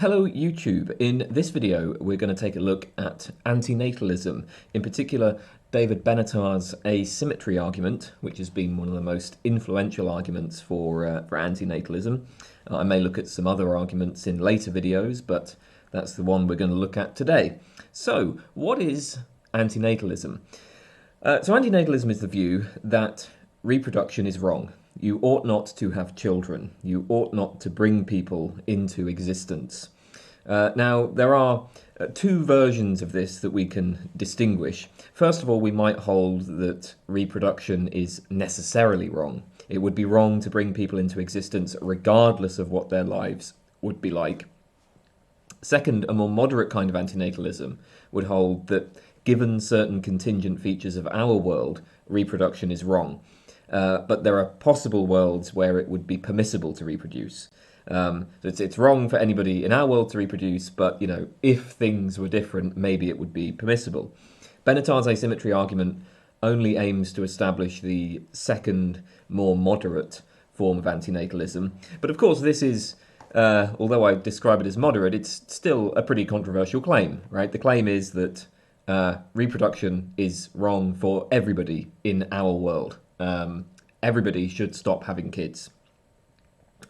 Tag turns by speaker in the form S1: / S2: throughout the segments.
S1: Hello YouTube. In this video we're going to take a look at anti-natalism, in particular David Benatar's asymmetry argument, which has been one of the most influential arguments for anti-natalism. I may look at some other arguments in later videos, but that's the one we're going to look at today. So, what is anti-natalism? So anti-natalism is the view that reproduction is wrong. You ought not to have children. You ought not to bring people into existence. Now, there are two versions of this that we can distinguish. First of all, we might hold that reproduction is necessarily wrong. It would be wrong to bring people into existence regardless of what their lives would be like. Second, a more moderate kind of antinatalism would hold that given certain contingent features of our world, reproduction is wrong. But there are possible worlds where it would be permissible to reproduce. So it's wrong for anybody in our world to reproduce, but if things were different, maybe it would be permissible. Benatar's asymmetry argument only aims to establish the second, more moderate form of antinatalism. But of course, this is, although I describe it as moderate, it's still a pretty controversial claim, right? The claim is that reproduction is wrong for everybody in our world. Everybody should stop having kids.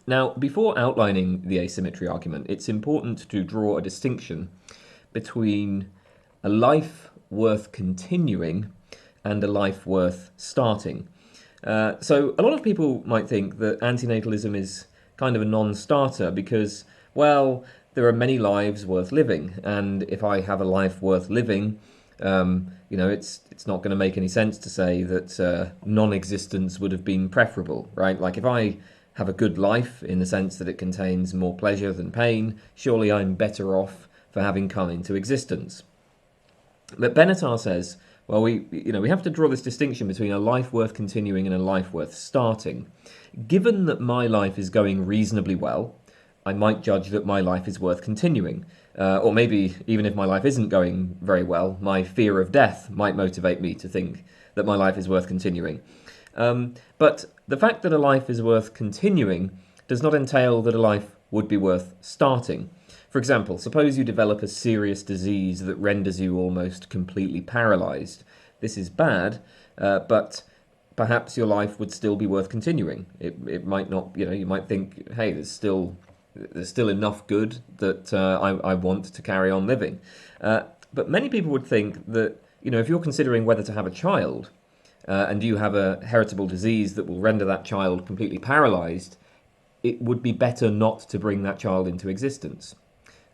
S1: Now, before outlining the asymmetry argument, it's important to draw a distinction between a life worth continuing and a life worth starting. So a lot of people might think that antinatalism is kind of a non-starter because, well, there are many lives worth living, and if I have a life worth living, it's not going to make any sense to say that non-existence would have been preferable, right? Like if I have a good life in the sense that it contains more pleasure than pain, surely I'm better off for having come into existence. But Benatar says, well, we have to draw this distinction between a life worth continuing and a life worth starting. Given that my life is going reasonably well, I might judge that my life is worth continuing. Or maybe even if my life isn't going very well, my fear of death might motivate me to think that my life is worth continuing. But the fact that a life is worth continuing does not entail that a life would be worth starting. For example, suppose you develop a serious disease that renders you almost completely paralyzed. This is bad, but perhaps your life would still be worth continuing. It might not, you might think, hey, there's still enough good that I want to carry on living. But many people would think that, if you're considering whether to have a child, and you have a heritable disease that will render that child completely paralyzed, it would be better not to bring that child into existence.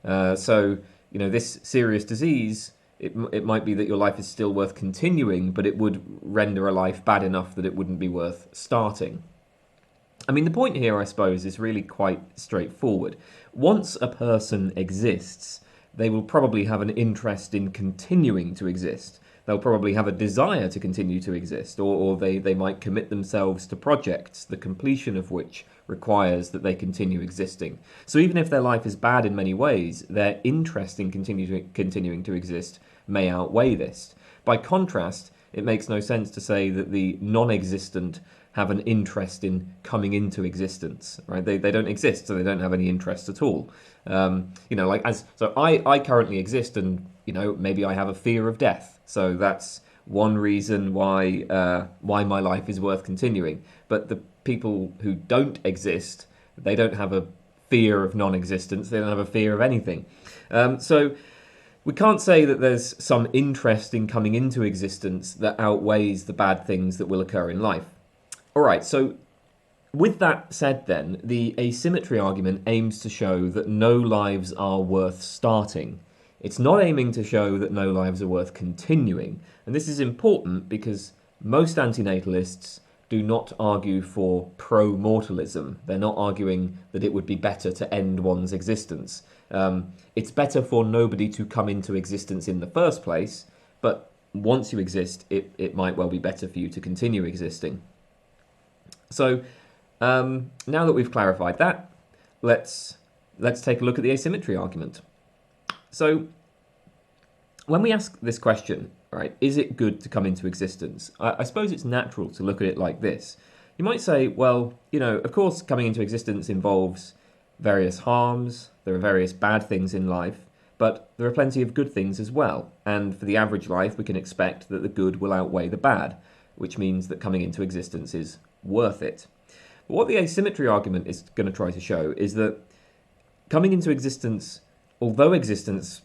S1: So, this serious disease, it might be that your life is still worth continuing, but it would render a life bad enough that it wouldn't be worth starting. I mean, the point here, I suppose, is really quite straightforward. Once a person exists, they will probably have an interest in continuing to exist. They'll probably have a desire to continue to exist, or they might commit themselves to projects, the completion of which requires that they continue existing. So even if their life is bad in many ways, their interest in continuing to exist may outweigh this. By contrast, it makes no sense to say that the non-existent have an interest in coming into existence, right? They don't exist, so they don't have any interest at all. I currently exist, and maybe I have a fear of death. So that's one reason why my life is worth continuing. But the people who don't exist, they don't have a fear of non-existence. They don't have a fear of anything. So we can't say that there's some interest in coming into existence that outweighs the bad things that will occur in life. All right, so with that said then, the asymmetry argument aims to show that no lives are worth starting. It's not aiming to show that no lives are worth continuing. And this is important because most antinatalists do not argue for pro-mortalism. They're not arguing that it would be better to end one's existence. It's better for nobody to come into existence in the first place, but once you exist, it might well be better for you to continue existing. So now that we've clarified that, let's take a look at the asymmetry argument. So when we ask this question, right, is it good to come into existence? I suppose it's natural to look at it like this. You might say, well, of course coming into existence involves various harms, there are various bad things in life, but there are plenty of good things as well. And for the average life, we can expect that the good will outweigh the bad, which means that coming into existence is worth it. But what the asymmetry argument is going to try to show is that coming into existence, although existence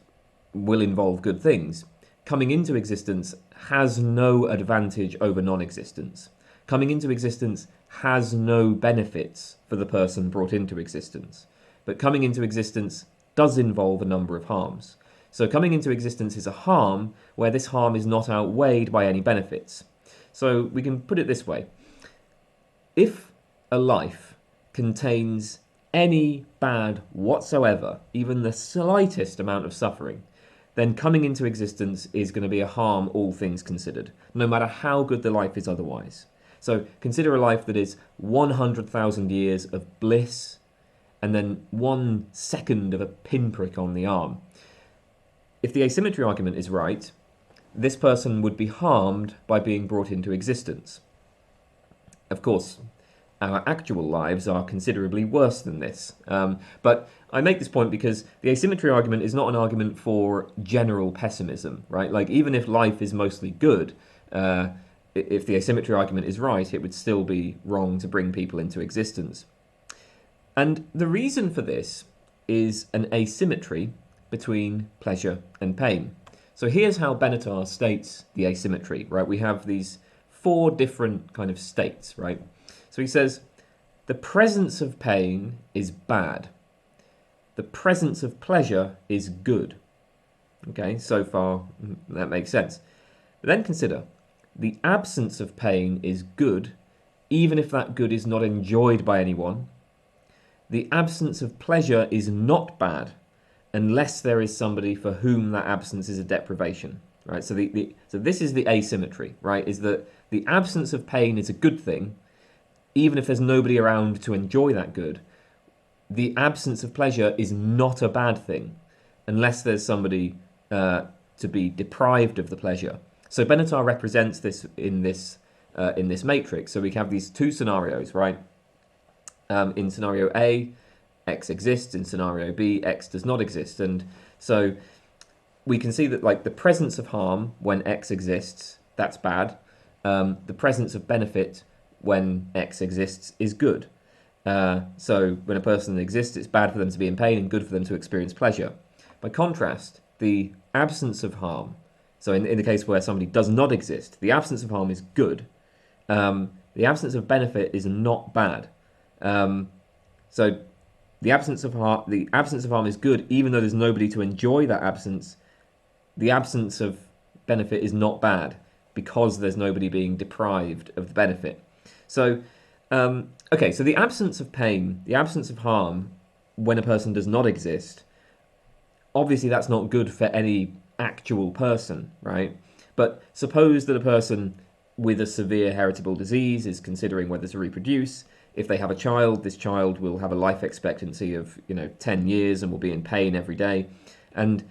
S1: will involve good things, coming into existence has no advantage over non-existence. Coming into existence has no benefits for the person brought into existence. But coming into existence does involve a number of harms. So coming into existence is a harm where this harm is not outweighed by any benefits. So we can put it this way. If a life contains any bad whatsoever, even the slightest amount of suffering, then coming into existence is going to be a harm, all things considered, no matter how good the life is otherwise. So consider a life that is 100,000 years of bliss and then 1 second of a pinprick on the arm. If the asymmetry argument is right, this person would be harmed by being brought into existence. Of course, our actual lives are considerably worse than this. But I make this point because the asymmetry argument is not an argument for general pessimism, right? Like, even if life is mostly good, if the asymmetry argument is right, it would still be wrong to bring people into existence. And the reason for this is an asymmetry between pleasure and pain. So here's how Benatar states the asymmetry, right? We have these 4 different kind of states, right? So he says, the presence of pain is bad. The presence of pleasure is good. Okay, so far that makes sense. But then consider, the absence of pain is good, even if that good is not enjoyed by anyone. The absence of pleasure is not bad, unless there is somebody for whom that absence is a deprivation. Right? So so this is the asymmetry, right? Is that the absence of pain is a good thing, even if there's nobody around to enjoy that good. The absence of pleasure is not a bad thing, unless there's somebody to be deprived of the pleasure. So Benatar represents this in this matrix. So we have these 2 scenarios, right? In scenario A, X exists. In scenario B, X does not exist. And so we can see that, like, the presence of harm when X exists, that's bad. The presence of benefit when X exists is good. So when a person exists, it's bad for them to be in pain and good for them to experience pleasure. By contrast, the absence of harm, so in the case where somebody does not exist, the absence of harm is good. The absence of benefit is not bad. So the absence of harm is good, even though there's nobody to enjoy that absence. The absence of benefit is not bad, because there's nobody being deprived of the benefit. So, okay, so the absence of pain, the absence of harm when a person does not exist, obviously that's not good for any actual person, right? But suppose that a person with a severe heritable disease is considering whether to reproduce. If they have a child, this child will have a life expectancy of 10 years and will be in pain every day. And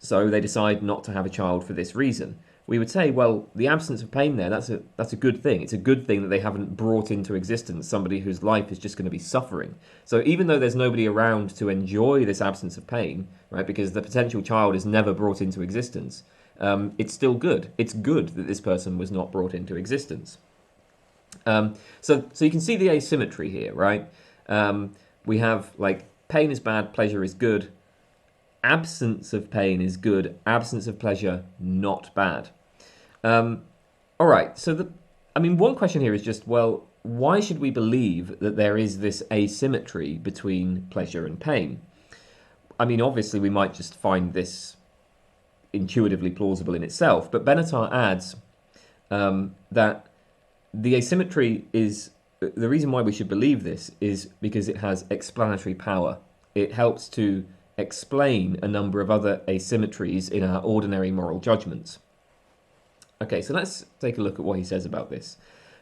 S1: so they decide not to have a child for this reason. We would say, well, the absence of pain there, that's a good thing. It's a good thing that they haven't brought into existence somebody whose life is just going to be suffering. So even though there's nobody around to enjoy this absence of pain, right, because the potential child is never brought into existence, it's still good. It's good that this person was not brought into existence. So you can see the asymmetry here, right? We have, like, pain is bad, pleasure is good. Absence of pain is good. Absence of pleasure, not bad. All right, so one question here is just, well, why should we believe that there is this asymmetry between pleasure and pain? I mean, obviously we might just find this intuitively plausible in itself, but Benatar adds that the asymmetry is, the reason why we should believe this is because it has explanatory power. It helps to explain a number of other asymmetries in our ordinary moral judgments. Okay, so let's take a look at what he says about this.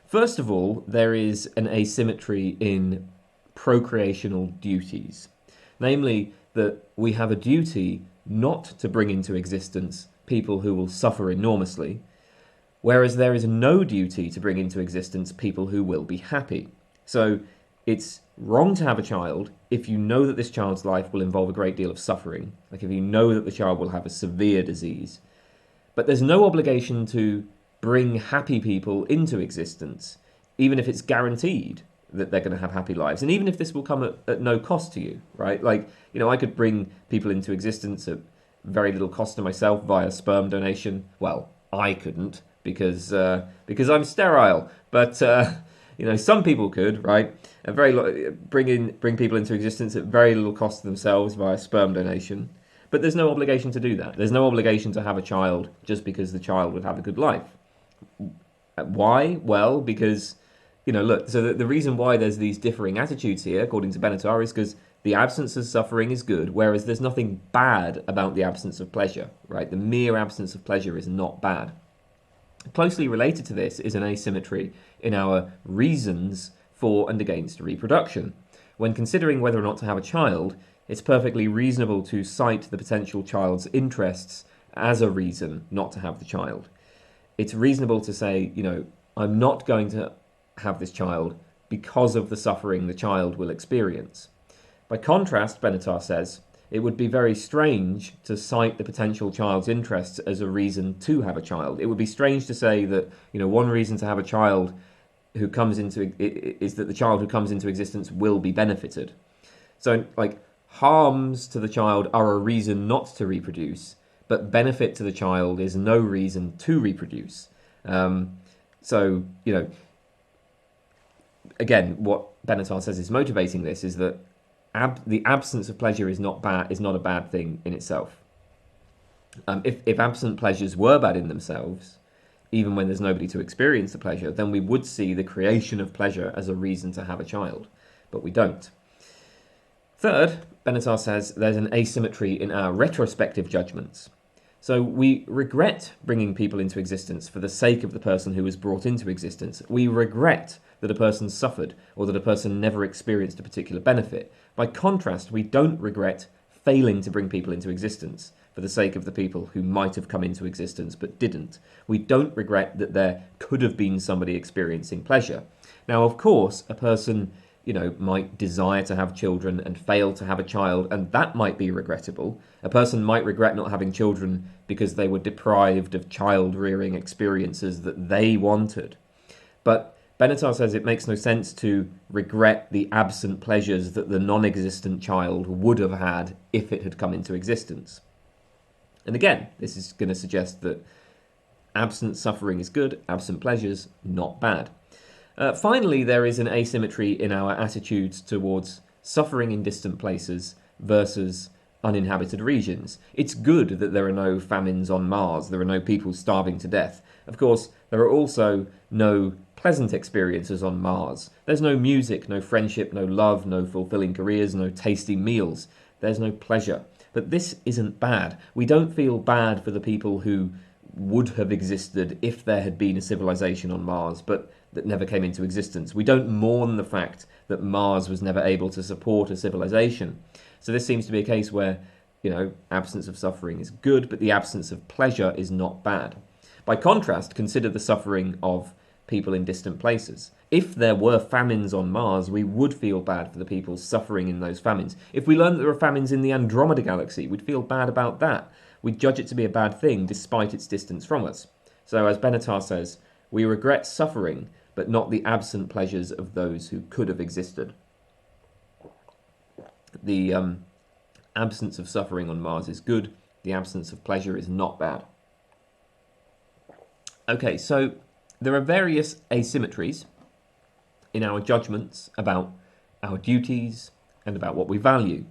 S1: First of all, there is an asymmetry in procreational duties. Namely, that we have a duty not to bring into existence people who will suffer enormously, whereas there is no duty to bring into existence people who will be happy. So It's wrong to have a child if you know that this child's life will involve a great deal of suffering, like if you know that the child will have a severe disease. But there's no obligation to bring happy people into existence, even if it's guaranteed that they're going to have happy lives, and even if this will come at no cost to you, right? Like, I could bring people into existence at very little cost to myself via sperm donation. Well, I couldn't because I'm sterile, but some people could, right? Bring people into existence at very little cost to themselves via sperm donation. But there's no obligation to do that. There's no obligation to have a child just because the child would have a good life. Why? Well, because, look, so the reason why there's these differing attitudes here, according to Benatar, is because the absence of suffering is good, whereas there's nothing bad about the absence of pleasure, right? The mere absence of pleasure is not bad. Closely related to this is an asymmetry in our reasons for and against reproduction. When considering whether or not to have a child, it's perfectly reasonable to cite the potential child's interests as a reason not to have the child. It's reasonable to say, I'm not going to have this child because of the suffering the child will experience. By contrast, Benatar says, it would be very strange to cite the potential child's interests as a reason to have a child. It would be strange to say that, one reason to have a child who comes into is that the child who comes into existence will be benefited. So, harms to the child are a reason not to reproduce, but benefit to the child is no reason to reproduce. Again, what Benatar says is motivating this is that the absence of pleasure is not a bad thing in itself. If absent pleasures were bad in themselves, even when there's nobody to experience the pleasure, then we would see the creation of pleasure as a reason to have a child, but we don't. Third, Benatar says there's an asymmetry in our retrospective judgments. So we regret bringing people into existence for the sake of the person who was brought into existence. We regret that a person suffered or that a person never experienced a particular benefit. By contrast, we don't regret failing to bring people into existence for the sake of the people who might have come into existence but didn't. We don't regret that there could have been somebody experiencing pleasure. Now, of course, a person might desire to have children and fail to have a child, and that might be regrettable. A person might regret not having children because they were deprived of child-rearing experiences that they wanted. But Benatar says it makes no sense to regret the absent pleasures that the non-existent child would have had if it had come into existence. And again, this is going to suggest that absent suffering is good, absent pleasures not bad. Finally, there is an asymmetry in our attitudes towards suffering in distant places versus uninhabited regions. It's good that there are no famines on Mars, there are no people starving to death. Of course, there are also no pleasant experiences on Mars. There's no music, no friendship, no love, no fulfilling careers, no tasty meals. There's no pleasure. But this isn't bad. We don't feel bad for the people who would have existed if there had been a civilization on Mars, but that never came into existence. We don't mourn the fact that Mars was never able to support a civilization. So this seems to be a case where, absence of suffering is good, but the absence of pleasure is not bad. By contrast, consider the suffering of people in distant places. If there were famines on Mars, we would feel bad for the people suffering in those famines. If we learned that there are famines in the Andromeda galaxy, we'd feel bad about that. We'd judge it to be a bad thing despite its distance from us. So as Benatar says, we regret suffering, but not the absent pleasures of those who could have existed. The absence of suffering on Mars is good. The absence of pleasure is not bad. Okay, so there are various asymmetries in our judgments about our duties and about what we value.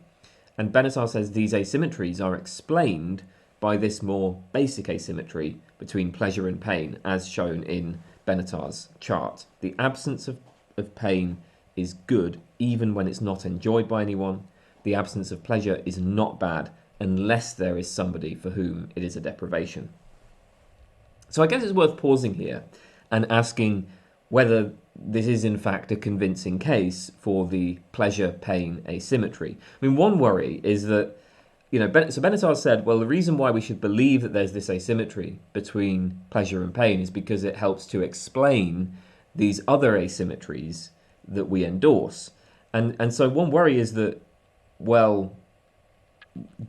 S1: And Benatar says these asymmetries are explained by this more basic asymmetry between pleasure and pain, as shown in Benatar's chart. The absence of pain is good even when it's not enjoyed by anyone. The absence of pleasure is not bad unless there is somebody for whom it is a deprivation. So I guess it's worth pausing here and asking whether this is in fact a convincing case for the pleasure-pain asymmetry. I mean, one worry is that, so Benatar said, well, the reason why we should believe that there's this asymmetry between pleasure and pain is because it helps to explain these other asymmetries that we endorse. And so one worry is that, well,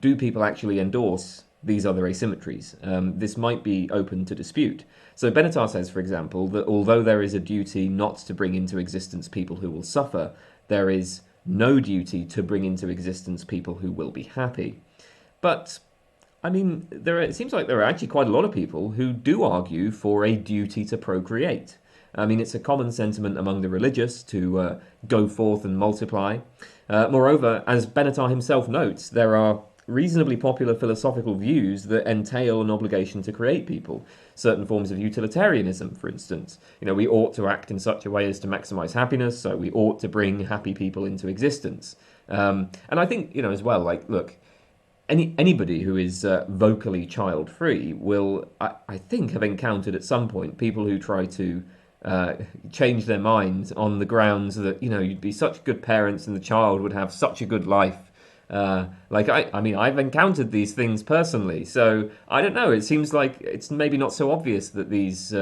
S1: do people actually endorse these other asymmetries? This might be open to dispute. So Benatar says, for example, that although there is a duty not to bring into existence people who will suffer, there is no duty to bring into existence people who will be happy. But, I mean, it seems like there are actually quite a lot of people who do argue for a duty to procreate. I mean, it's a common sentiment among the religious to go forth and multiply. Moreover, as Benatar himself notes, there are reasonably popular philosophical views that entail an obligation to create people. Certain forms of utilitarianism, for instance. We ought to act in such a way as to maximize happiness, so we ought to bring happy people into existence. And I think, as well, like, look, anybody who is vocally child-free will, I think, have encountered at some point people who try to change their minds on the grounds that, you'd be such good parents and the child would have such a good life. I mean, I've encountered these things personally, so I don't know. It seems like it's maybe not so obvious that these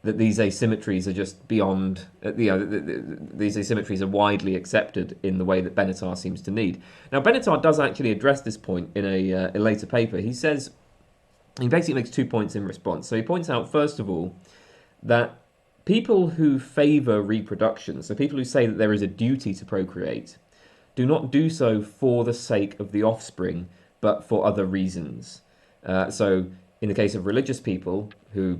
S1: asymmetries are just beyond. These asymmetries are widely accepted in the way that Benatar seems to need. Now, Benatar does actually address this point in a later paper. He basically makes 2 points in response. So he points out, first of all, that people who favour reproduction, so people who say that there is a duty to procreate, do not do so for the sake of the offspring, but for other reasons. So in the case of religious people who,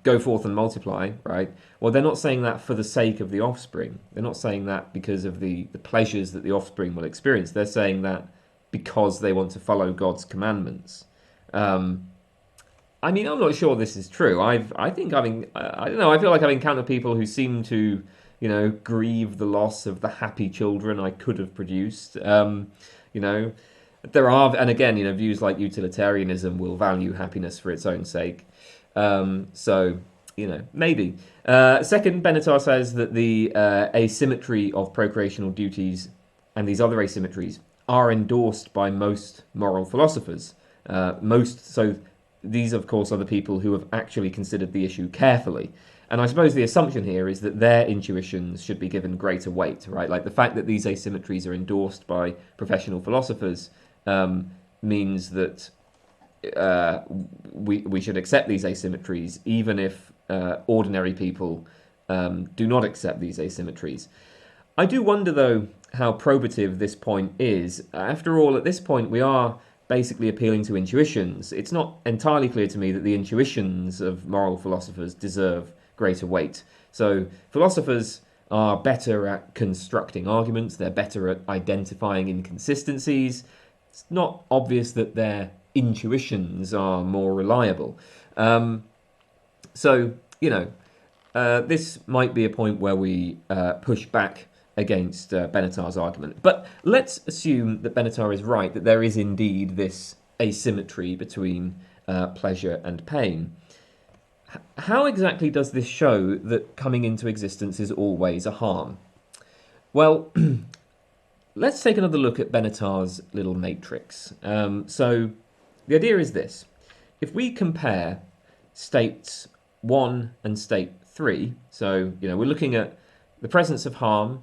S1: go forth and multiply, right? Well, they're not saying that for the sake of the offspring. They're not saying that because of the pleasures that the offspring will experience. They're saying that because they want to follow God's commandments. I mean, I'm not sure this is true. I don't know. I feel like I've encountered people who seem to, grieve the loss of the happy children I could have produced. There are, and again, views like utilitarianism will value happiness for its own sake. So, maybe. Second, Benatar says that the asymmetry of procreational duties and these other asymmetries are endorsed by most moral philosophers. So these, of course, are the people who have actually considered the issue carefully. And I suppose the assumption here is that their intuitions should be given greater weight, right? Like the fact that these asymmetries are endorsed by professional philosophers means that we should accept these asymmetries, even if ordinary people do not accept these asymmetries. I do wonder, though, how probative this point is. After all, at this point, we are basically appealing to intuitions. It's not entirely clear to me that the intuitions of moral philosophers deserve greater weight. So philosophers are better at constructing arguments, they're better at identifying inconsistencies. It's not obvious that their intuitions are more reliable. This might be a point where we push back against Benatar's argument. But let's assume that Benatar is right, that there is indeed this asymmetry between pleasure and pain. How exactly does this show that coming into existence is always a harm? Well, let's take another look at Benatar's little matrix. So the idea is this. If we compare states 1 and state 3, so we're looking at the presence of harm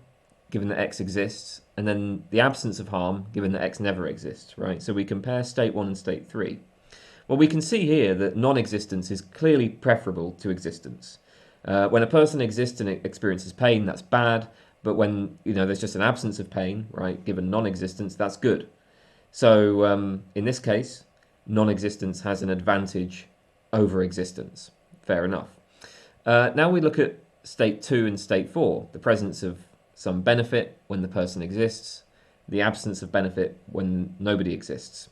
S1: given that x exists, and then the absence of harm given that x never exists, right? So we compare state 1 and state 3. Well, we can see here that non-existence is clearly preferable to existence. When a person exists and experiences pain, that's bad, but when there's just an absence of pain, right, given non-existence, that's good. So in this case, non-existence has an advantage over existence. Fair enough. Now we look at state 2 and state 4, the presence of some benefit when the person exists, the absence of benefit when nobody exists.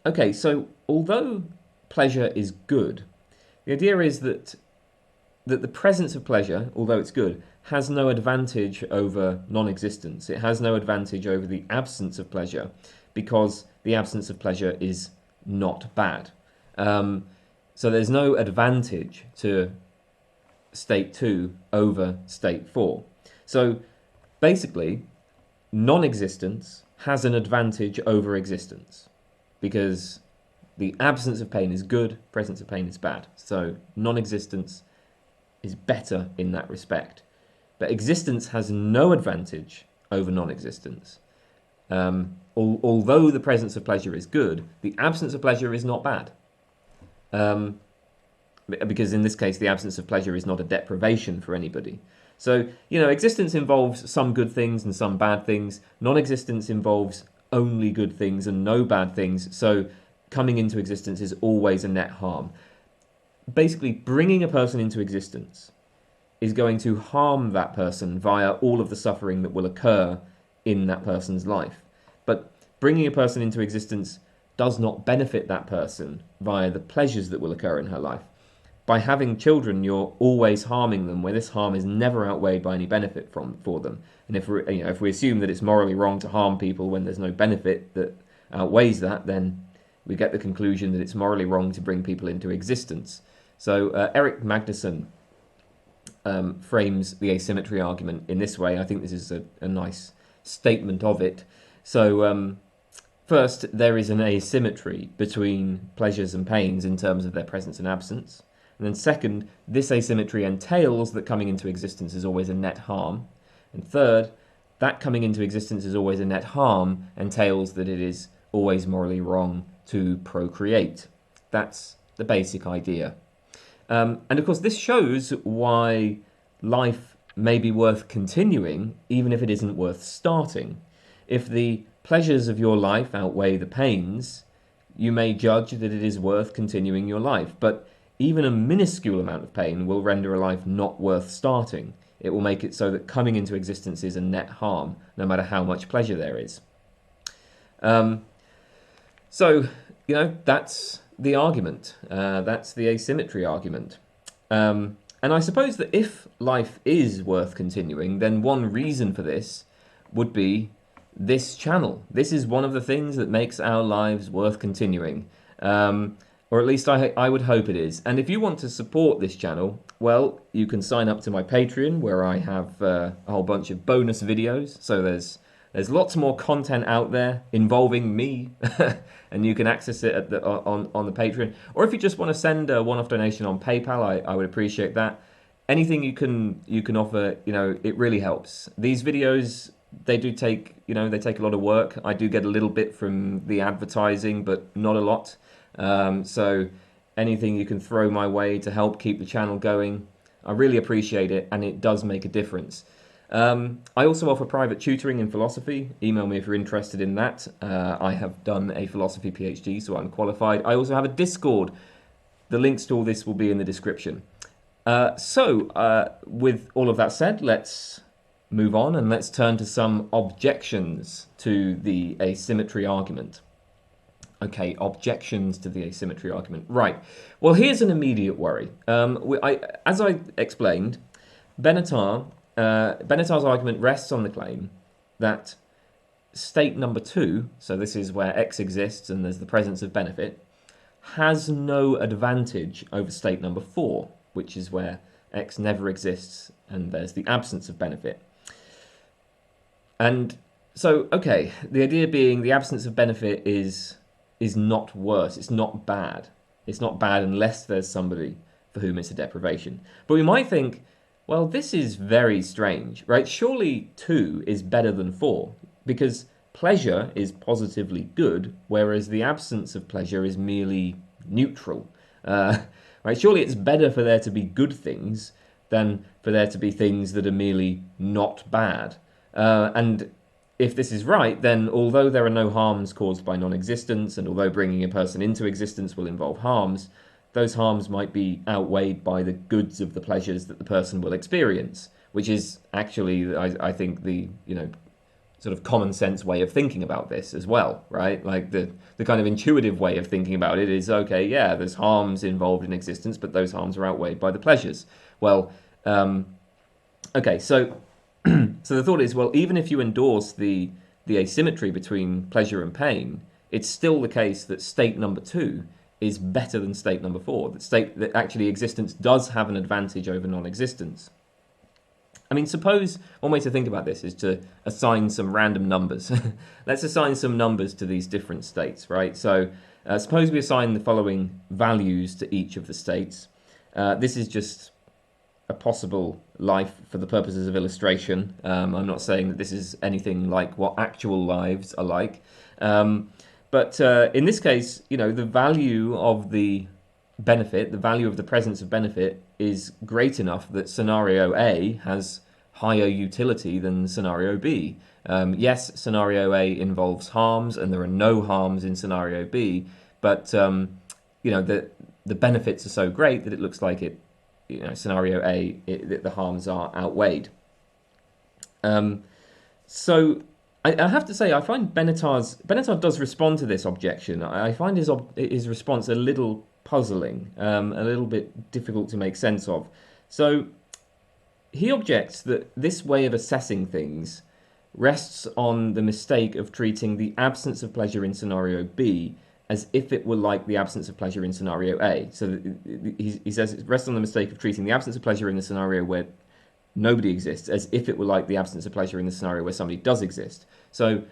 S1: Okay, so although pleasure is good, the idea is that the presence of pleasure, although it's good, has no advantage over non-existence. It has no advantage over the absence of pleasure because the absence of pleasure is not bad. So there's no advantage to state 2 over state 4. So basically, non-existence has an advantage over existence because the absence of pain is good, presence of pain is bad. So non-existence is better in that respect. But existence has no advantage over non-existence. Although the presence of pleasure is good, the absence of pleasure is not bad. Because in this case, the absence of pleasure is not a deprivation for anybody. So, existence involves some good things and some bad things. Non-existence involves only good things and no bad things. So coming into existence is always a net harm. Basically, bringing a person into existence is going to harm that person via all of the suffering that will occur in that person's life. But bringing a person into existence does not benefit that person via the pleasures that will occur in her life. By having children, you're always harming them, where this harm is never outweighed by any benefit for them. And if we assume that it's morally wrong to harm people when there's no benefit that outweighs that, then we get the conclusion that it's morally wrong to bring people into existence. So Eric Magnuson frames the asymmetry argument in this way. I think this is a nice statement of it. So first, there is an asymmetry between pleasures and pains in terms of their presence and absence. And then second, this asymmetry entails that coming into existence is always a net harm. And third, that coming into existence is always a net harm entails that it is always morally wrong to procreate. That's the basic idea. And of course, this shows why life may be worth continuing, even if it isn't worth starting. If the pleasures of your life outweigh the pains, you may judge that it is worth continuing your life. But even a minuscule amount of pain will render a life not worth starting. It will make it so that coming into existence is a net harm, no matter how much pleasure there is. So, that's the argument. That's the asymmetry argument. And I suppose that if life is worth continuing, then one reason for this would be this channel. This is one of the things that makes our lives worth continuing. Or at least I would hope it is. And if you want to support this channel, well, you can sign up to my Patreon, where I have a whole bunch of bonus videos. So there's lots more content out there involving me, and you can access it at on the Patreon. Or if you just want to send a one-off donation on PayPal, I would appreciate that. Anything you can offer, it really helps. These videos, they do take they take a lot of work. I do get a little bit from the advertising, but not a lot. So anything you can throw my way to help keep the channel going, I really appreciate it, and it does make a difference. I also offer private tutoring in philosophy. Email me if you're interested in that. I have done a philosophy PhD, so I'm qualified. I also have a Discord. The links to all this will be in the description. With all of that said, let's move on and let's turn to some objections to the asymmetry argument. Okay, objections to the asymmetry argument. Right. Well, here's an immediate worry. As I explained, Benatar's argument rests on the claim that state number 2, so this is where X exists and there's the presence of benefit, has no advantage over state number 4, which is where X never exists and there's the absence of benefit. And so, okay, the idea being the absence of benefit is not worse. It's not bad. It's not bad unless there's somebody for whom it's a deprivation. But we might think, well, this is very strange, right? Surely 2 is better than 4 because pleasure is positively good, whereas the absence of pleasure is merely neutral. Right? Surely it's better for there to be good things than for there to be things that are merely not bad. And if this is right, then although there are no harms caused by non-existence, and although bringing a person into existence will involve harms, those harms might be outweighed by the goods of the pleasures that the person will experience, which is actually, I think, the sort of common sense way of thinking about this as well, right? Like the kind of intuitive way of thinking about it is, okay, yeah, there's harms involved in existence, but those harms are outweighed by the pleasures. Well, okay, so so the thought is, well, even if you endorse the asymmetry between pleasure and pain, it's still the case that state number 2 is better than state number 4, that actually existence does have an advantage over non-existence. I mean, suppose one way to think about this is to assign some random numbers. Let's assign some numbers to these different states, right? So suppose we assign the following values to each of the states. This is just a possible life for the purposes of illustration. I'm not saying that this is anything like what actual lives are like. But in this case, the value of the benefit, the value of the presence of benefit is great enough that scenario A has higher utility than scenario B. Yes, scenario A involves harms, and there are no harms in scenario B, but the benefits are so great that it looks like scenario A, the harms are outweighed. So I have to say, I find Benatar does respond to this objection. I find his response a little puzzling, a little bit difficult to make sense of. So he objects that this way of assessing things rests on the mistake of treating the absence of pleasure in scenario B as if it were like the absence of pleasure in scenario A. So he says it rests on the mistake of treating the absence of pleasure in the scenario where nobody exists as if it were like the absence of pleasure in the scenario where somebody does exist. So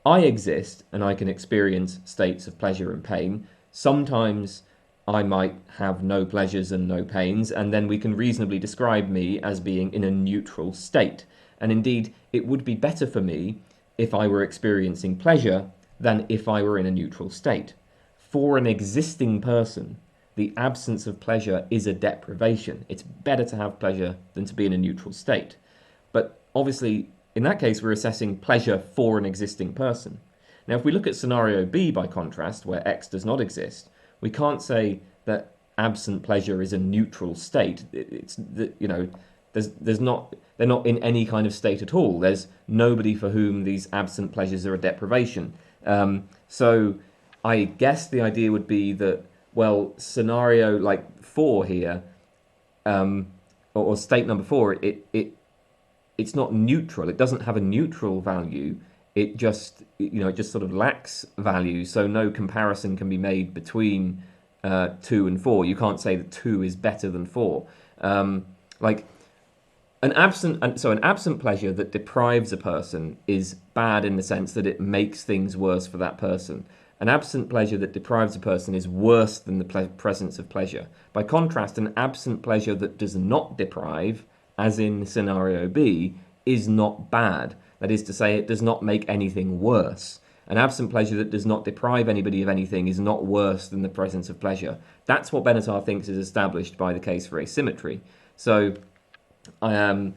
S1: I exist and I can experience states of pleasure and pain. Sometimes I might have no pleasures and no pains, and then we can reasonably describe me as being in a neutral state. And indeed, it would be better for me if I were experiencing pleasure than if I were in a neutral state. For an existing person, the absence of pleasure is a deprivation. It's better to have pleasure than to be in a neutral state. But obviously, in that case, we're assessing pleasure for an existing person. Now, if we look at scenario B, by contrast, where X does not exist, we can't say that absent pleasure is a neutral state. They're not in any kind of state at all. There's nobody for whom these absent pleasures are a deprivation. So I guess the idea would be that, well, scenario like 4 here, or state number 4, it's not neutral. It doesn't have a neutral value. It just sort of lacks value. So no comparison can be made between 2 and 4. You can't say that 2 is better than 4. An absent pleasure that deprives a person is bad in the sense that it makes things worse for that person. An absent pleasure that deprives a person is worse than the presence of pleasure. By contrast, an absent pleasure that does not deprive, as in scenario B, is not bad. That is to say, it does not make anything worse. An absent pleasure that does not deprive anybody of anything is not worse than the presence of pleasure. That's what Benatar thinks is established by the case for asymmetry. So when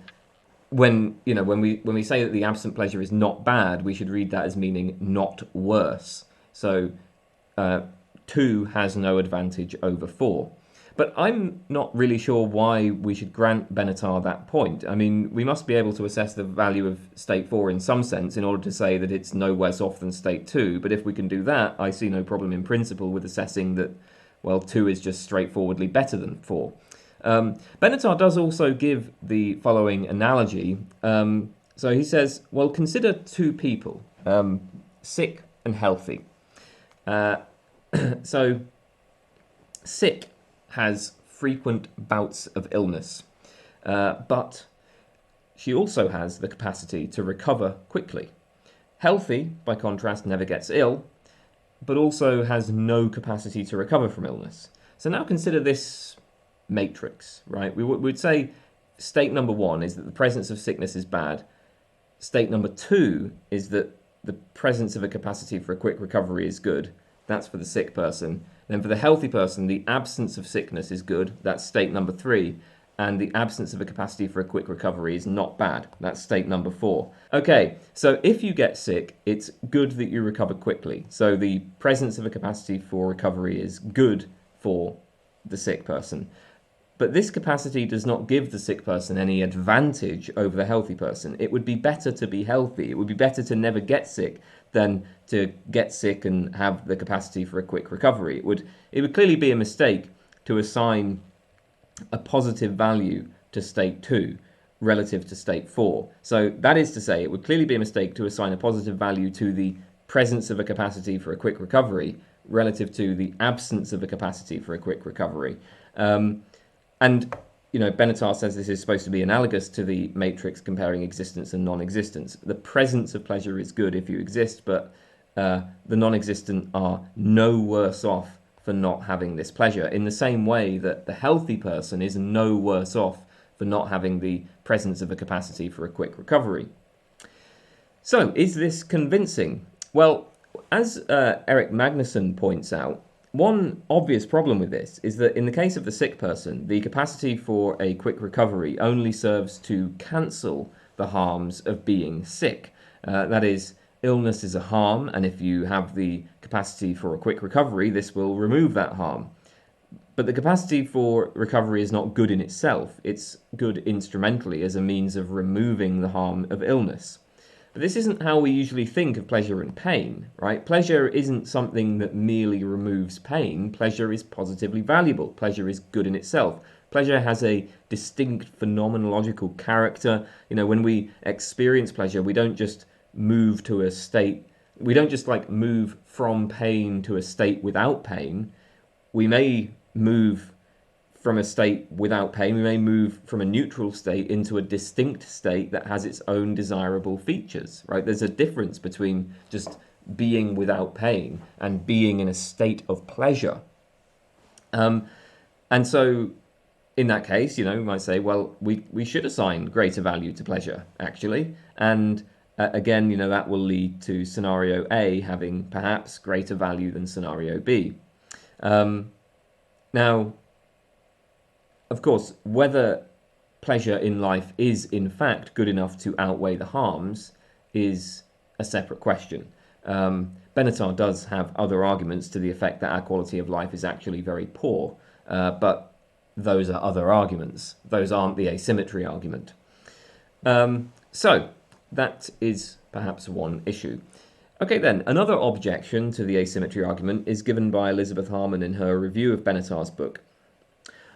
S1: we say that the absent pleasure is not bad, we should read that as meaning not worse. So 2 has no advantage over 4. But I'm not really sure why we should grant Benatar that point. I mean, we must be able to assess the value of state 4 in some sense in order to say that it's no worse off than state 2. But if we can do that, I see no problem in principle with assessing that, well, 2 is just straightforwardly better than 4. Benatar does also give the following analogy. So he says, well, consider 2 people, sick and healthy. So sick has frequent bouts of illness, but she also has the capacity to recover quickly. Healthy, by contrast, never gets ill, but also has no capacity to recover from illness. So now consider this matrix, right? We would say state number 1 is that the presence of sickness is bad. State number 2 is that the presence of a capacity for a quick recovery is good. That's for the sick person. Then for the healthy person, the absence of sickness is good. That's state number 3. And the absence of a capacity for a quick recovery is not bad. That's state number 4. Okay, so if you get sick, it's good that you recover quickly. So the presence of a capacity for recovery is good for the sick person. But this capacity does not give the sick person any advantage over the healthy person. It would be better to be healthy. It would be better to never get sick than to get sick and have the capacity for a quick recovery. It would clearly be a mistake to assign a positive value to state 2 relative to state 4. So that is to say, it would clearly be a mistake to assign a positive value to the presence of a capacity for a quick recovery relative to the absence of a capacity for a quick recovery. And Benatar says this is supposed to be analogous to the matrix comparing existence and non-existence. The presence of pleasure is good if you exist, but the non-existent are no worse off for not having this pleasure, in the same way that the healthy person is no worse off for not having the presence of a capacity for a quick recovery. So, is this convincing? Well, as Eric Magnusson points out, one obvious problem with this is that in the case of the sick person, the capacity for a quick recovery only serves to cancel the harms of being sick. That is, illness is a harm, and if you have the capacity for a quick recovery, this will remove that harm. But the capacity for recovery is not good in itself. It's good instrumentally as a means of removing the harm of illness. But this isn't how we usually think of pleasure and pain, right? Pleasure isn't something that merely removes pain. Pleasure is positively valuable. Pleasure is good in itself. Pleasure has a distinct phenomenological character. You know, when we experience pleasure, we don't just move to a state, we don't just like move from pain to a state without pain. We may move from a state without pain, we may move from a neutral state into a distinct state that has its own desirable features, right? There's a difference between just being without pain and being in a state of pleasure. And so in that case, you know, we might say, well, we should assign greater value to pleasure, actually. And again, you know, that will lead to scenario A having perhaps greater value than scenario B. Now, of course, whether pleasure in life is in fact good enough to outweigh the harms is a separate question. Benatar does have other arguments to the effect that our quality of life is actually very poor, but those are other arguments. Those aren't the asymmetry argument. So that is perhaps one issue. Okay then, another objection to the asymmetry argument is given by Elizabeth Harman in her review of Benatar's book.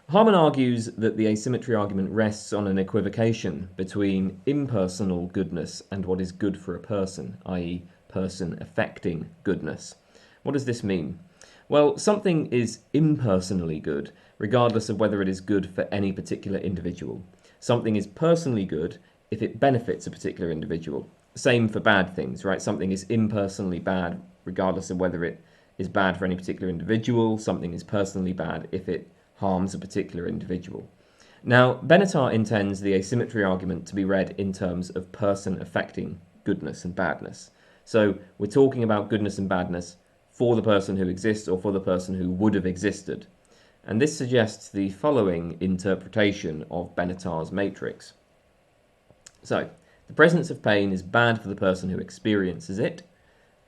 S1: Harman argues that the asymmetry argument rests on an equivocation between impersonal goodness and what is good for a person, i.e. person affecting goodness. What does this mean? Well, something is impersonally good, regardless of whether it is good for any particular individual. Something is personally good if it benefits a particular individual. Same for bad things, right? Something is impersonally bad, regardless of whether it is bad for any particular individual. Something is personally bad if it harms a particular individual. Now, Benatar intends the asymmetry argument to be read in terms of person affecting goodness and badness. So we're talking about goodness and badness for the person who exists or for the person who would have existed. And this suggests the following interpretation of Benatar's matrix. So, the presence of pain is bad for the person who experiences it.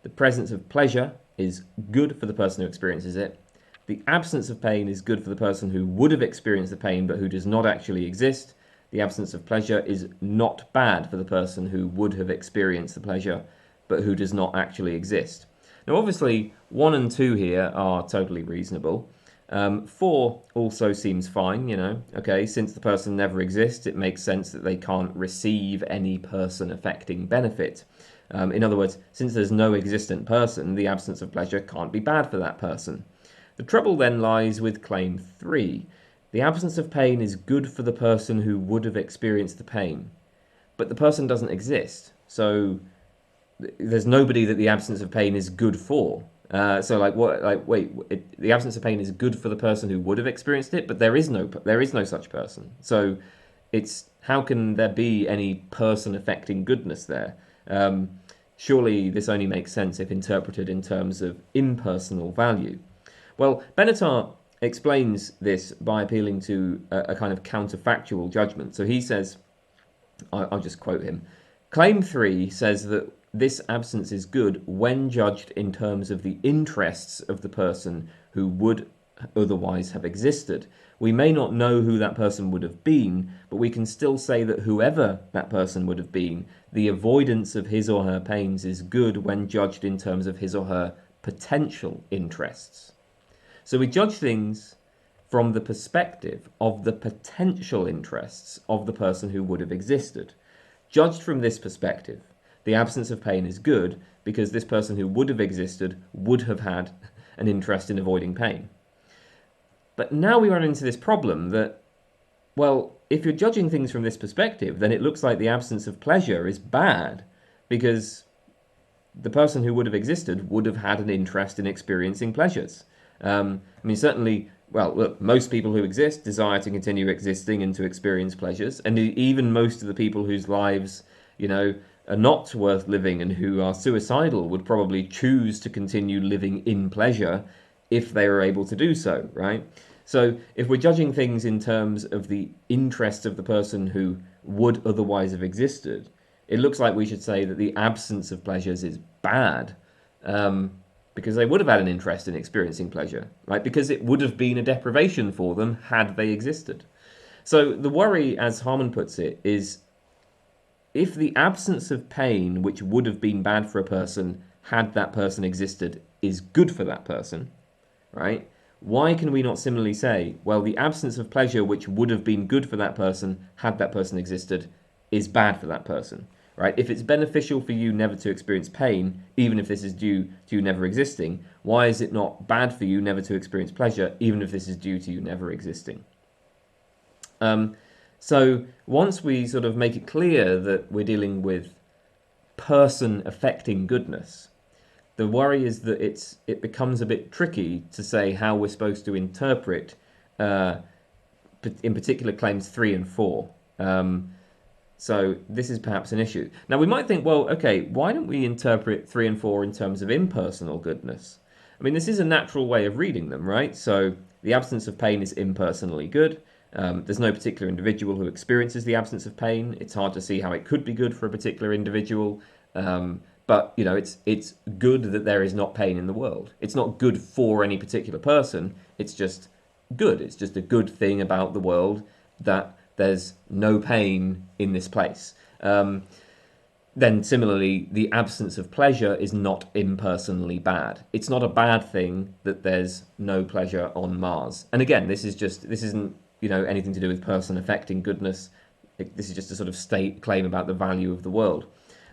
S1: The presence of pleasure is good for the person who experiences it. The absence of pain is good for the person who would have experienced the pain but who does not actually exist. The absence of pleasure is not bad for the person who would have experienced the pleasure but who does not actually exist. Now obviously 1 and 2 here are totally reasonable. 4 also seems fine, you know. Okay, since the person never exists, it makes sense that they can't receive any person affecting benefit. In other words, since there's no existent person, the absence of pleasure can't be bad for that person. The trouble then lies with claim 3. The absence of pain is good for the person who would have experienced the pain. But the person doesn't exist, so there's nobody that the absence of pain is good for. So like what? Like wait, the absence of pain is good for the person who would have experienced it, but there is no such person. So it's how can there be any person affecting goodness there? Surely this only makes sense if interpreted in terms of impersonal value. Well, Benatar explains this by appealing to a kind of counterfactual judgment. So he says, I'll just quote him, claim 3 says that this absence is good when judged in terms of the interests of the person who would otherwise have existed. We may not know who that person would have been, but we can still say that whoever that person would have been, the avoidance of his or her pains is good when judged in terms of his or her potential interests. So we judge things from the perspective of the potential interests of the person who would have existed. Judged from this perspective, the absence of pain is good because this person who would have existed would have had an interest in avoiding pain. But now we run into this problem that, well, if you're judging things from this perspective, then it looks like the absence of pleasure is bad because the person who would have existed would have had an interest in experiencing pleasures. I mean, certainly well, look, most people who exist desire to continue existing and to experience pleasures, and even most of the people whose lives, you know, are not worth living and who are suicidal would probably choose to continue living in pleasure if they were able to do so, right? So if we're judging things in terms of the interest of the person who would otherwise have existed, it looks like we should say that the absence of pleasures is bad, because they would have had an interest in experiencing pleasure, right? Because it would have been a deprivation for them had they existed. So the worry, as Harman puts it, is if the absence of pain, which would have been bad for a person had that person existed, is good for that person, right? Why can we not similarly say, well, the absence of pleasure, which would have been good for that person had that person existed, is bad for that person, right? If it's beneficial for you never to experience pain, even if this is due to you never existing, why is it not bad for you never to experience pleasure, even if this is due to you never existing? So once we sort of make it clear that we're dealing with person affecting goodness, the worry is that it becomes a bit tricky to say how we're supposed to interpret, in particular, claims 3 and 4. So this is perhaps an issue. Now we might think, well, okay, why don't we interpret 3 and 4 in terms of impersonal goodness? I mean, this is a natural way of reading them, right? So the absence of pain is impersonally good. There's no particular individual who experiences the absence of pain. It's hard to see how it could be good for a particular individual. But, you know, it's good that there is not pain in the world. It's not good for any particular person. It's just good. It's just a good thing about the world that there's no pain in this place. Then similarly, the absence of pleasure is not impersonally bad. It's not a bad thing that there's no pleasure on Mars. And again, this isn't, you know, anything to do with person affecting goodness. This is just a sort of claim about the value of the world.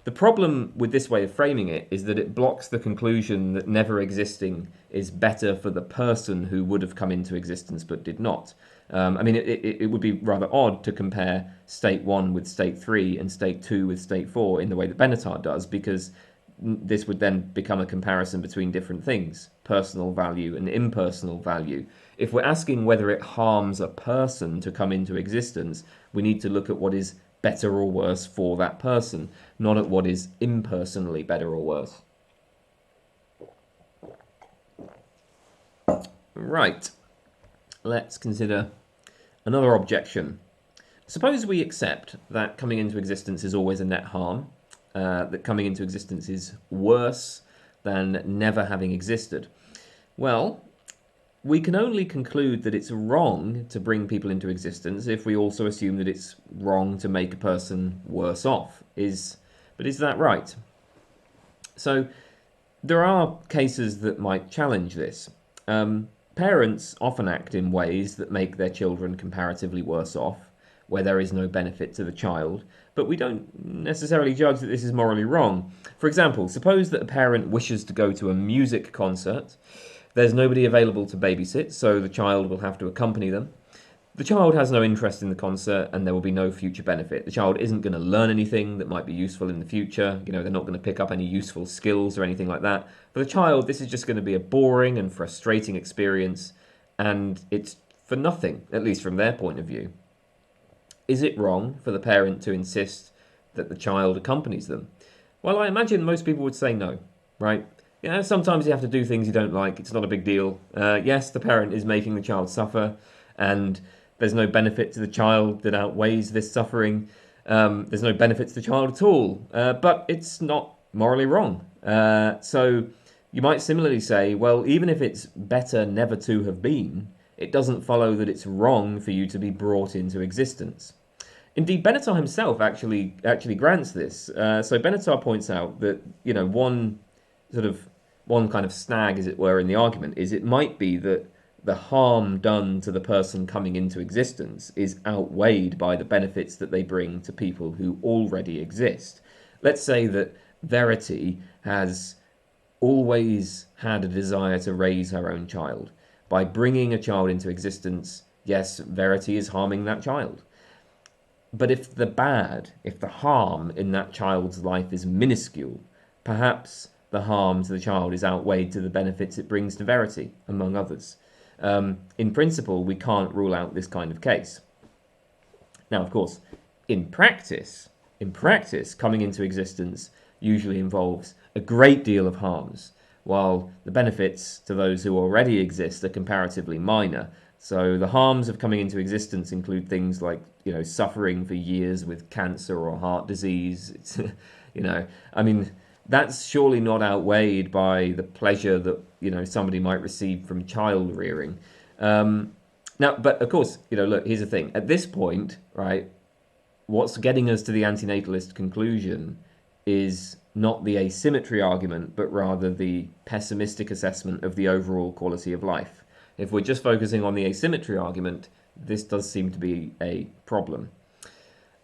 S1: The problem with this way of framing it is that it blocks the conclusion that never existing is better for the person who would have come into existence but did not. I mean, it would be rather odd to compare state 1 with state 3 and state 2 with state 4 in the way that Benatar does, because this would then become a comparison between different things, personal value and impersonal value. If we're asking whether it harms a person to come into existence, we need to look at what is better or worse for that person, not at what is impersonally better or worse. Right, let's consider another objection. Suppose we accept that coming into existence is always a net harm, that coming into existence is worse than never having existed. Well, we can only conclude that it's wrong to bring people into existence if we also assume that it's wrong to make a person worse off. But is that right? So there are cases that might challenge this. Parents often act in ways that make their children comparatively worse off, where there is no benefit to the child, but we don't necessarily judge that this is morally wrong. For example, suppose that a parent wishes to go to a music concert. There's nobody available to babysit, so the child will have to accompany them. The child has no interest in the concert and there will be no future benefit. The child isn't going to learn anything that might be useful in the future. You know, they're not going to pick up any useful skills or anything like that. For the child, this is just going to be a boring and frustrating experience, and it's for nothing, at least from their point of view. Is it wrong for the parent to insist that the child accompanies them? Well, I imagine most people would say no, right? You know, sometimes you have to do things you don't like. It's not a big deal. Yes, the parent is making the child suffer, and there's no benefit to the child that outweighs this suffering. There's no benefit to the child at all, but it's not morally wrong. So you might similarly say, well, even if it's better never to have been, it doesn't follow that it's wrong for you to be brought into existence. Indeed, Benatar himself actually grants this. So Benatar points out that, you know, one kind of snag, as it were, in the argument is it might be that the harm done to the person coming into existence is outweighed by the benefits that they bring to people who already exist. Let's say that Verity has always had a desire to raise her own child. By bringing a child into existence, yes, Verity is harming that child. But if the harm in that child's life is minuscule, perhaps the harm to the child is outweighed to the benefits it brings to Verity, among others. In principle, we can't rule out this kind of case. Now, of course, in practice, coming into existence usually involves a great deal of harms, while the benefits to those who already exist are comparatively minor. So the harms of coming into existence include things like, suffering for years with cancer or heart disease. It's, I mean, that's surely not outweighed by the pleasure that, somebody might receive from child rearing. Now, but of course, look, here's the thing. At this point, right, what's getting us to the antinatalist conclusion is not the asymmetry argument, but rather the pessimistic assessment of the overall quality of life. If we're just focusing on the asymmetry argument, this does seem to be a problem.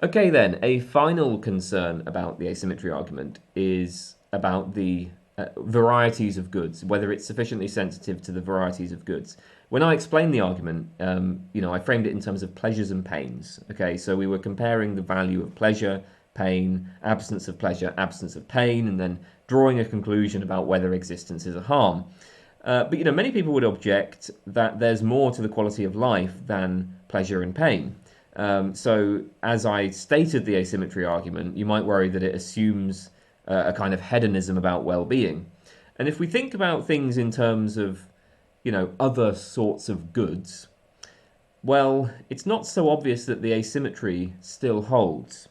S1: Okay, then, a final concern about the asymmetry argument is about the varieties of goods, whether it's sufficiently sensitive to the varieties of goods. When I explained the argument, I framed it in terms of pleasures and pains. Okay, so we were comparing the value of pleasure, pain, absence of pleasure, absence of pain, and then drawing a conclusion about whether existence is a harm. But many people would object that there's more to the quality of life than pleasure and pain. So as I stated the asymmetry argument, you might worry that it assumes a kind of hedonism about well-being. And if we think about things in terms of, other sorts of goods, well, it's not so obvious that the asymmetry still holds.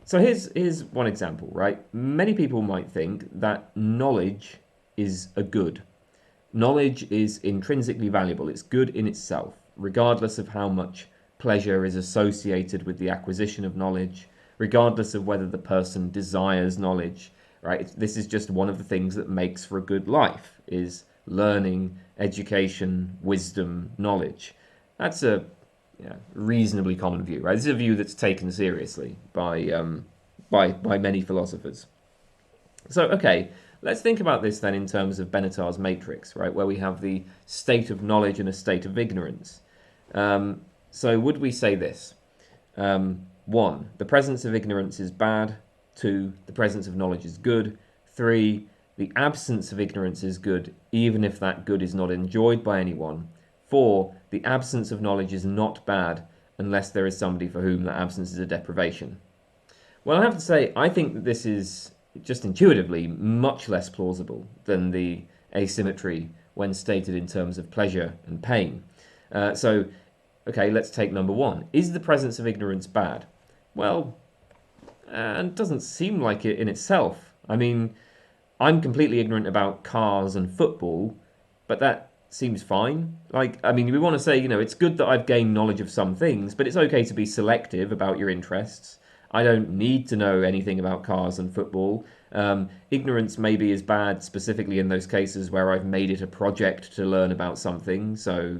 S1: So here's one example, right? Many people might think that knowledge is a good. Knowledge is intrinsically valuable. It's good in itself, regardless of how much pleasure is associated with the acquisition of knowledge, regardless of whether the person desires knowledge, right? This is just one of the things that makes for a good life, is learning, education, wisdom, knowledge. That's a reasonably common view, right? This is a view that's taken seriously by many philosophers. So, okay, let's think about this then in terms of Benatar's matrix, right, where we have the state of knowledge and a state of ignorance. So would we say this? 1, the presence of ignorance is bad. 2, the presence of knowledge is good. 3, the absence of ignorance is good, even if that good is not enjoyed by anyone. 4, the absence of knowledge is not bad unless there is somebody for whom that absence is a deprivation. Well, I have to say, I think that this is, just intuitively, much less plausible than the asymmetry when stated in terms of pleasure and pain. Okay, let's take number 1. Is the presence of ignorance bad? Well, it doesn't seem like it in itself. I mean, I'm completely ignorant about cars and football, but that seems fine. We want to say, it's good that I've gained knowledge of some things, but it's okay to be selective about your interests. I don't need to know anything about cars and football. Ignorance maybe is bad specifically in those cases where I've made it a project to learn about something. So,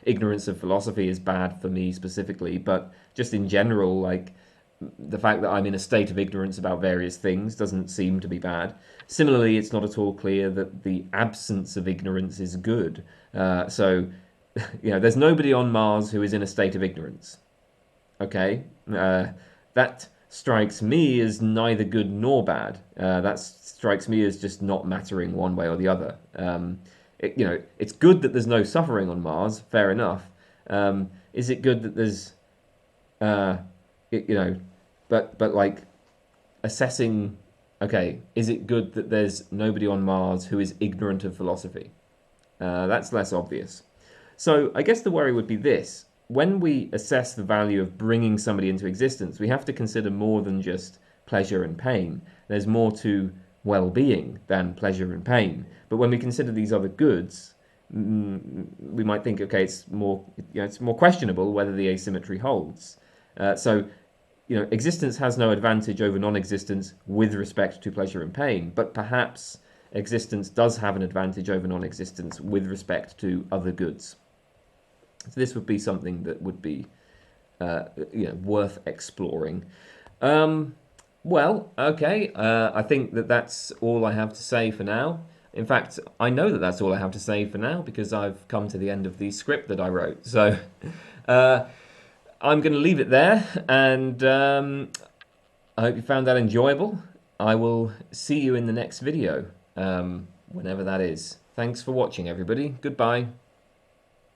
S1: ignorance of philosophy is bad for me specifically, but just in general, the fact that I'm in a state of ignorance about various things doesn't seem to be bad. Similarly, it's not at all clear that the absence of ignorance is good. There's nobody on Mars who is in a state of ignorance. Okay? That strikes me as neither good nor bad. That strikes me as just not mattering one way or the other. It's good that there's no suffering on Mars, fair enough. Is it good that there's, but assessing, okay, is it good that there's nobody on Mars who is ignorant of philosophy? That's less obvious. So I guess the worry would be this. When we assess the value of bringing somebody into existence, we have to consider more than just pleasure and pain. There's more to well-being than pleasure and pain. But when we consider these other goods, we might think, okay, it's more questionable whether the asymmetry holds. Existence has no advantage over non-existence with respect to pleasure and pain, but perhaps existence does have an advantage over non-existence with respect to other goods. So this would be something that would be, worth exploring. I think that that's all I have to say for now. In fact, I know that that's all I have to say for now because I've come to the end of the script that I wrote. So I'm going to leave it there, and I hope you found that enjoyable. I will see you in the next video, whenever that is. Thanks for watching, everybody. Goodbye.